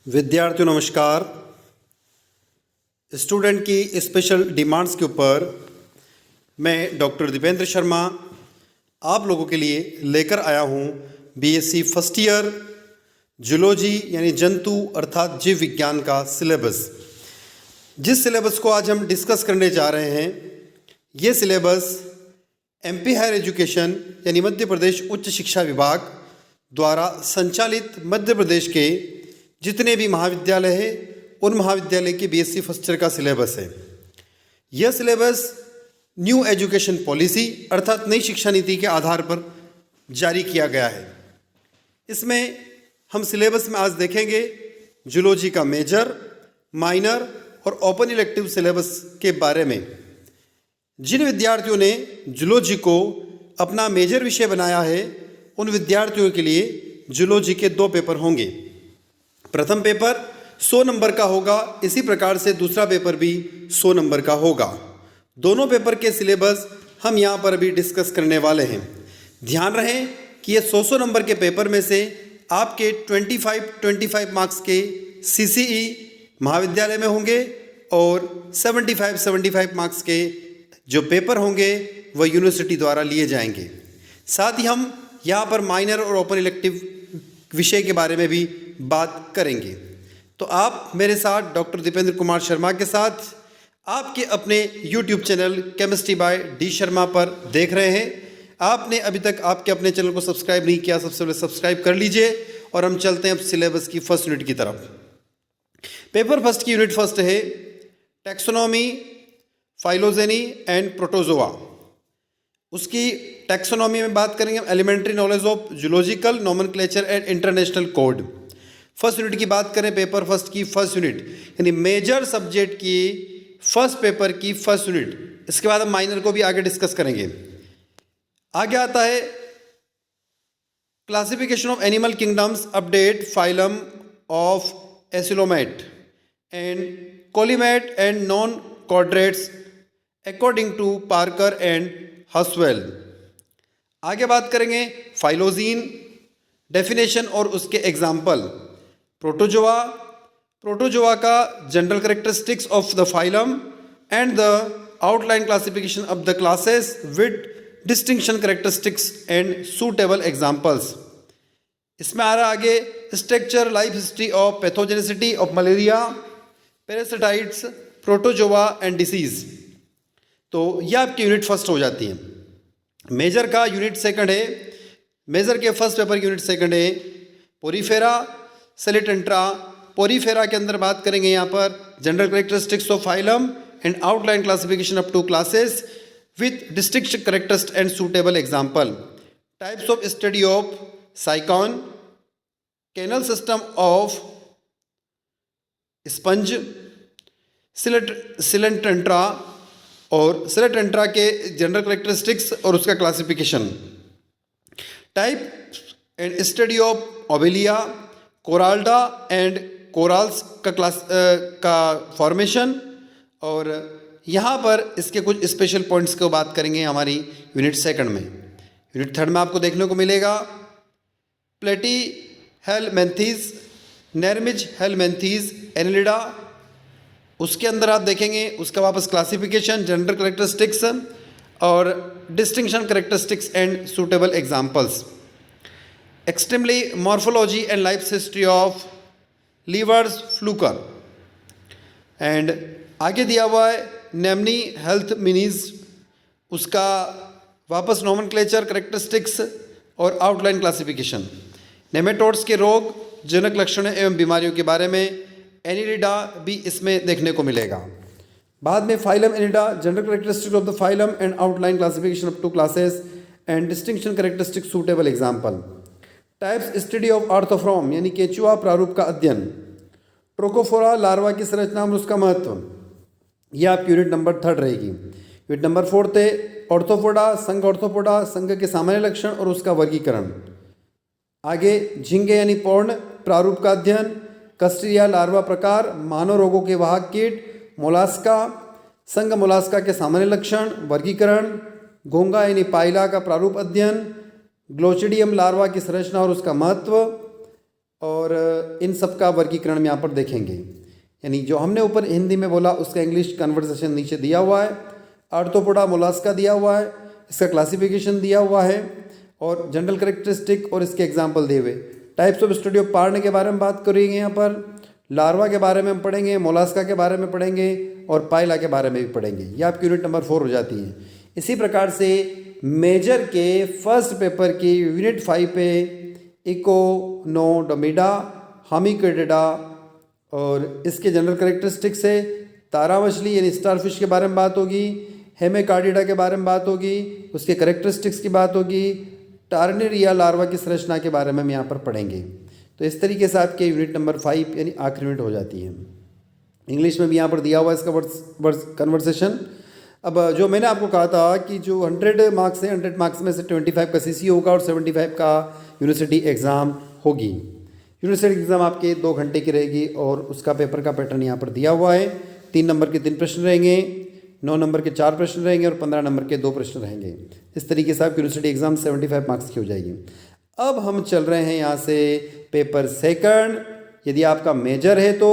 विद्यार्थियों नमस्कार। स्टूडेंट की स्पेशल डिमांड्स के ऊपर मैं डॉक्टर दीपेंद्र शर्मा आप लोगों के लिए लेकर आया हूँ बीएससी फर्स्ट ईयर जूलॉजी यानी जंतु अर्थात जीव विज्ञान का सिलेबस। जिस सिलेबस को आज हम डिस्कस करने जा रहे हैं ये सिलेबस एमपी हायर एजुकेशन यानी मध्य प्रदेश उच्च शिक्षा विभाग द्वारा संचालित मध्य प्रदेश के जितने भी महाविद्यालय हैं उन महाविद्यालय की बीएससी फर्स्ट ईयर का सिलेबस है। यह सिलेबस न्यू एजुकेशन पॉलिसी अर्थात नई शिक्षा नीति के आधार पर जारी किया गया है। इसमें हम सिलेबस में आज देखेंगे जूलॉजी का मेजर, माइनर और ओपन इलेक्टिव सिलेबस के बारे में। जिन विद्यार्थियों ने जूलॉजी को अपना मेजर विषय बनाया है उन विद्यार्थियों के लिए जूलॉजी के 2 पेपर होंगे। प्रथम पेपर 100 नंबर का होगा, इसी प्रकार से दूसरा पेपर भी 100 नंबर का होगा। दोनों पेपर के सिलेबस हम यहाँ पर अभी डिस्कस करने वाले हैं। ध्यान रहे कि ये 100 नंबर के पेपर में से आपके 25 मार्क्स के सीसीई महाविद्यालय में होंगे और 75 मार्क्स के जो पेपर होंगे वह यूनिवर्सिटी द्वारा लिए जाएंगे। साथ ही हम यहाँ पर माइनर और ओपन इलेक्टिव विषय के बारे में भी बात करेंगे। तो आप मेरे साथ डॉक्टर दीपेंद्र कुमार शर्मा के साथ आपके अपने YouTube channel chemistry bye D Sharma पर देख रहे हैं। आपने अभी तक आपके अपने चैनल को सब्सक्राइब नहीं किया, सबसे पहले सब्सक्राइब कर लीजिए और हम चलते हैं अब सिलेबस की फर्स्ट यूनिट की तरफ। पेपर फर्स्ट की यूनिट फर्स्ट है टैक्सोनॉमी, फाइलोजेनी एंड प्रोटोजोआ। उसकी टैक्सोनॉमी में बात करेंगे हम elementary knowledge of zoological nomenclature and international code. First unit की बात करें पेपर फर्स्ट की फर्स्ट यूनिट यानी मेजर सब्जेक्ट की फर्स्ट पेपर की फर्स्ट यूनिट। इसके बाद हम माइनर को भी आगे डिस्कस करेंगे। आगे आता है classification of animal kingdoms, update phylum of acoelomate and coelomate and non chordates according to Parker and Haswell. आगे बात करेंगे फाइलोजीन, डेफिनेशन और उसके एग्जाम्पल। प्रोटोजोआ, प्रोटोजोआ का general characteristics of the phylum and the outline classification of the classes with distinction characteristics and suitable examples. इसमें आ रहा आगे structure, life history of pathogenicity of malaria, parasites, protozoa and disease. तो यह आपकी unit first हो जाती है। मेजर का यूनिट सेकंड है, मेजर के फर्स्ट पेपर की यूनिट सेकंड है पोरीफेरा, सेलेटेंट्रा। पोरीफेरा के अंदर बात करेंगे यहाँ पर general characteristics of phylum and outline classification of 2 classes with distinction characteristics and suitable example. Types of study of Sycon, canal system of sponge, Coelenterata और Coelenterata के general characteristics और उसका classification. Type and study of Obelia, कोराल्डा and corals का formation. और यहाँ पर इसके कुछ स्पेशल पॉइंट्स को बात करेंगे हमारी यूनिट सेकंड में। यूनिट थर्ड में आपको देखने को मिलेगा प्लेटी हेलमेंथीज, नैरमिज हेलमेंथीज, एनिलिडा। उसके अंदर आप देखेंगे उसका वापस क्लासिफिकेशन, जनरल कैरेक्टरिस्टिक्स और distinction characteristics and suitable examples. Extremely morphology and life history of livers fluke. And आगे दिया हुआ है नेमनी हेल्थ मिनीज, उसका वापस नोमेनक्लेचर, कैरेक्टरिस्टिक्स और आउटलाइन क्लासिफिकेशन। नेमेटोड्स के रोग, जनक लक्षणों एवं बीमारियों के बारे में एनिलिडा भी इसमें देखने को मिलेगा। बाद में phylum Annelida, general characteristics of the phylum and outline classification of 2 classes and distinction characteristics suitable example. Types study of earthworm यानी केचुआ प्रारूप का अध्ययन। ट्रोकोफोरा लार्वा की संरचना और उसका महत्व। यह आपकी यूनिट नंबर 3 रहेगी। यूनिट नंबर 4 है ऑर्थोपोडा, संघ ऑर्थोपोडा, संघ के सामान्य लक्षण और उसका वर्गीकरण। आगे झींगे यानी पौर्ण प्रारूप का अध्ययन, कस्टरिया लार्वा प्रकार, मानव रोगों के वाहक कीट, मोलास्का, संघ मोलास्का के सामान्य लक्षण, वर्गीकरण, घोंगा यानी पाइला का प्रारूप अध्ययन, ग्लोचिडियम लार्वा की संरचना और उसका महत्व, और इन सब का वर्गीकरण हम यहाँ पर देखेंगे। यानी जो हमने ऊपर हिंदी में बोला उसका इंग्लिश कन्वर्सेशन नीचे दिया हुआ है, आर्थ्रोपोडा मोलास्का दिया हुआ है, इसका क्लासिफिकेशन दिया हुआ है और जनरल कैरेक्टरिस्टिक और इसके एग्जाम्पल दिए हुए। टाइप्स ऑफ स्टडी ऑफ पार्न के बारे में बात करेंगे, यहाँ पर लार्वा के बारे में हम पढ़ेंगे, मोलास्का के बारे में पढ़ेंगे और पाइला के बारे में भी पढ़ेंगे। ये आपकी यूनिट नंबर 4 हो जाती है। इसी प्रकार से मेजर के फर्स्ट पेपर की यूनिट 5 पे इकोनोडोमिडा, हामिकेटिडा और इसके जनरल कैरेक्टरिस्टिक्स से तारा मछली यानी स्टारफिश के बारे में बात होगी, हेमेकार्डिडा के बारे में बात होगी, उसके कैरेक्टरिस्टिक्स की बात होगी, टार्नेरिया लार्वा की संरचना के बारे में हम यहाँ पर पढ़ेंगे। तो इस तरीके से आपके यूनिट नंबर 5 यानी आखिरी यूनिट हो जाती है। इंग्लिश में भी यहाँ पर दिया हुआ है इसका वर्ड्स कन्वर्सेशन। अब जो मैंने आपको कहा था कि जो 100 मार्क्स है, 100 मार्क्स में से 25 का सीसी होगा और 75 का यूनिवर्सिटी एग्ज़ाम होगी। यूनिवर्सिटी एग्ज़ाम आपके 2 घंटे की रहेगी और उसका पेपर का पैटर्न यहाँ पर दिया हुआ है। 3 नंबर के 3 प्रश्न रहेंगे, 9 नंबर के 4 प्रश्न रहेंगे और 15 नंबर के 2 प्रश्न रहेंगे। इस तरीके से आपकी यूनिवर्सिटी एग्ज़ाम 75 मार्क्स की हो जाएगी। अब हम चल रहे हैं यहाँ से पेपर सेकंड। यदि आपका मेजर है तो,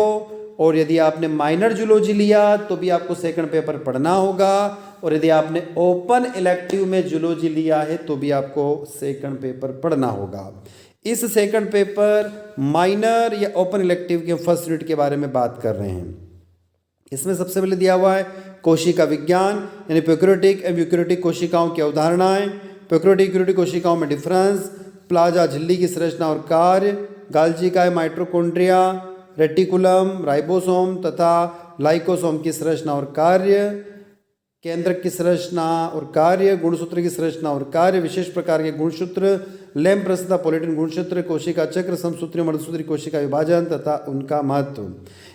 और यदि आपने माइनर जूलॉजी लिया तो भी आपको सेकंड पेपर पढ़ना होगा, और यदि आपने ओपन इलेक्टिव में जूलॉजी लिया है तो भी आपको सेकंड पेपर पढ़ना होगा। इस सेकंड पेपर माइनर या ओपन इलेक्टिव के फर्स्ट यूनिट के बारे में बात कर रहे हैं। इसमें सबसे पहले दिया हुआ है कोशिका विज्ञान यानी प्रोकैरियोटिक एवं यूकैरियोटिक कोशिकाओं की अवधारणाएं, प्रोकैरियोटिक यूकैरियोटिक कोशिकाओं में डिफरेंस, प्लाजा झिल्ली की संरचना और कार्य, गाल्जी काय माइटोकॉन्ड्रिया, रेटिकुलम, राइबोसोम तथा लाइकोसोम की संरचना और कार्य, केंद्रक की संरचना और कार्य, गुणसूत्र की संरचना और कार्य, विशेष प्रकार के गुणसूत्र, लैम्प्रस तथा पोलेटिन गुणसूत्र, कोशिका चक्र, समसूत्री मध्यसूत्री कोशिका विभाजन तथा उनका महत्व।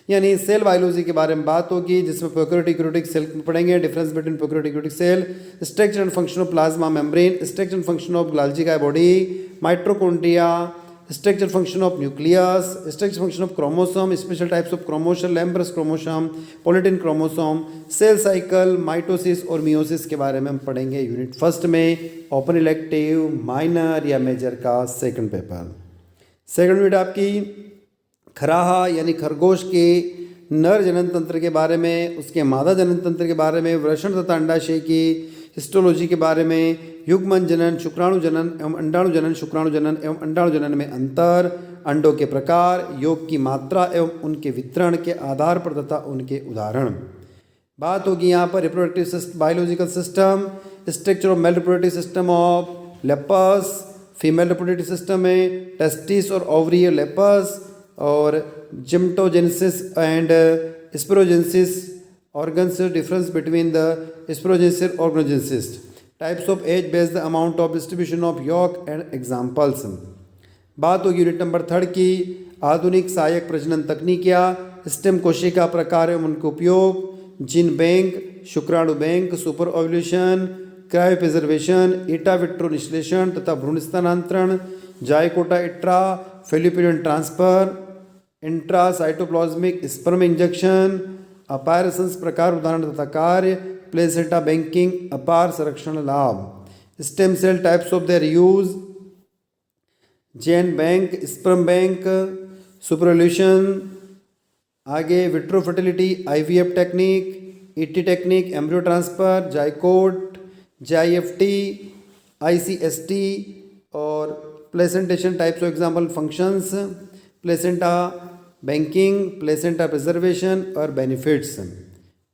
यानी सेल बायोलॉजी के बारे में बात होगी, जिसमें प्रोकैरियोटिक यूकैरियोटिक सेल पढ़ेंगे, difference between prokaryotic eukaryotic cell, structure and function of plasma membrane, structure and function of Golgi काय body, mitochondria, structure function of nucleus, structure function of chromosome, special types of chromosome, Lamprus chromosome, Polytin chromosome, cell cycle, mitosis और meiosis के बारे में हम पढ़ेंगे unit first में open elective, minor या major का सेकंड पेपर। सेकंड यूनिट आपकी खराहा यानी खरगोश के नर जनन तंत्र के बारे में, उसके मादा जनन तंत्र के बारे में, वृषण तथा अंडाशय की हिस्टोलॉजी के बारे में, युग्मन जनन, शुक्राणु जनन एवं अंडाणु जनन, शुक्राणु जनन एवं अंडाणु जनन में अंतर, अंडों के प्रकार, योग की मात्रा एवं उनके वितरण के आधार पर तथा उनके उदाहरण। बात होगी यहाँ पर reproductive biological system, structure of male reproductive system of Lepus, female reproductive system में टेस्टिस और ओवरी लेपर्स, और gametogenesis and sporogenesis organs difference between the sporogenesis and organogenesis, types of age based the amount of distribution of yolk and examples। बात होगी unit number 3 की आधुनिक सहायक प्रजनन तकनीकियाँ, stem कोशिका प्रकार एवं उनके उपयोग, जीन बैंक, शुक्राणु bank, super ovulation, cryo preservation, ईटा विट्रो निश्लेषण तथा भ्रूण स्थानांतरण, zygote intra, fallopian transfer, intra cytoplasmic sperm injection, अपायरसेंस प्रकार उदाहरण तथा कार्य, प्लेसेंटा बैंकिंग, अपार संरक्षण लाभ, stem cell types of their use, gene bank, sperm bank, superovulation, आगे vitro fertility, IVF technique, ET technique, embryo transfer, zygote, JIFT, ICST और placentation types of example functions, placenta banking, placenta preservation और benefits.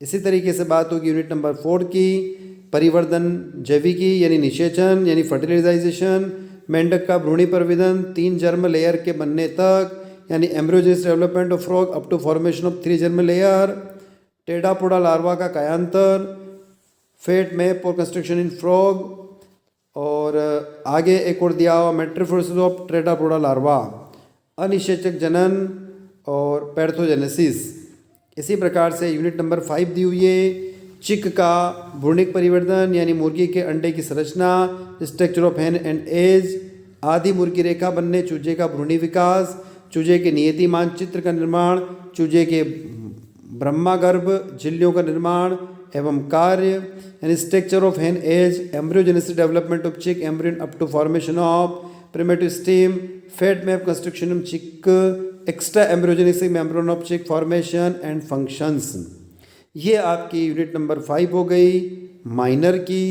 इसी तरीके से बात होगी unit number 4 की परिवर्धन जैविकी यानी निषेचन यानी फर्टिलाइजेशन, मेंढक का भ्रूणी परिवर्धन 3 जर्म लेयर के बनने तक यानी embryogenic development of frog up to formation of 3 germ layer, tadpole larva का कायांतर, fate map for construction in frog, और आगे एक और दिया हुआ मेट्रोफोसिस ऑफ टेडापोडा लार्वा, अनिषेचक जनन और पैर्थोजेनेसिस। इसी प्रकार से यूनिट नंबर 5 दी हुई है चिक का भ्रूणिक परिवर्तन यानी मुर्गी के अंडे की संरचना, structure of hen and egg, आदि मुर्गी रेखा बनने चूजे का भ्रूणी विकास, चूजे के नियति मानचित्र का निर्माण, चूजे के ब्रह्मागर्भ झिल्लियों का निर्माण एवं कार्य यानी structure of hen egg, embryogenesis development of chick embryo up to formation of primitive stem, fat map construction of chick, extra embryogenic membrane of chick formation and functions। ये आपकी यूनिट नंबर 5 हो गई, माइनर की,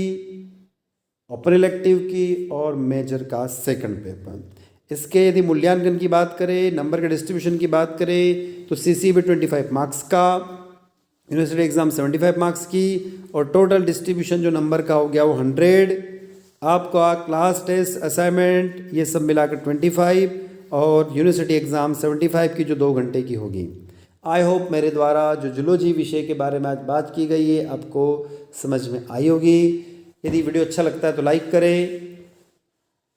open elective की और major का second paper. इसके यदि मूल्यांकन की बात करें, नंबर के डिस्ट्रीब्यूशन की बात करें तो CCB 25 मार्क्स का, यूनिवर्सिटी एग्ज़ाम 75 मार्क्स की और टोटल डिस्ट्रीब्यूशन जो नंबर का हो गया वो 100। आपका क्लास टेस्ट, असाइनमेंट ये सब मिलाकर 25 और यूनिवर्सिटी एग्ज़ाम 75 की जो 2 घंटे की होगी। आई होप मेरे द्वारा जो जूलॉजी विषय के बारे में आज बात की गई है आपको समझ में आई होगी। यदि वीडियो अच्छा लगता है तो लाइक करें,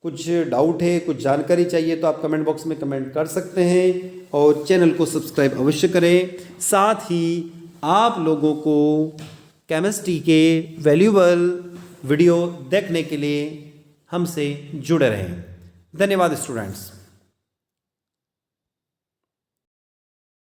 कुछ डाउट है, कुछ जानकारी चाहिए तो आप कमेंट बॉक्स में कमेंट कर सकते हैं और चैनल को सब्सक्राइब अवश्य करें। साथ ही आप लोगों को केमिस्ट्री के वैल्यूएबल वीडियो देखने के लिए हमसे जुड़े रहें। धन्यवाद स्टूडेंट्स।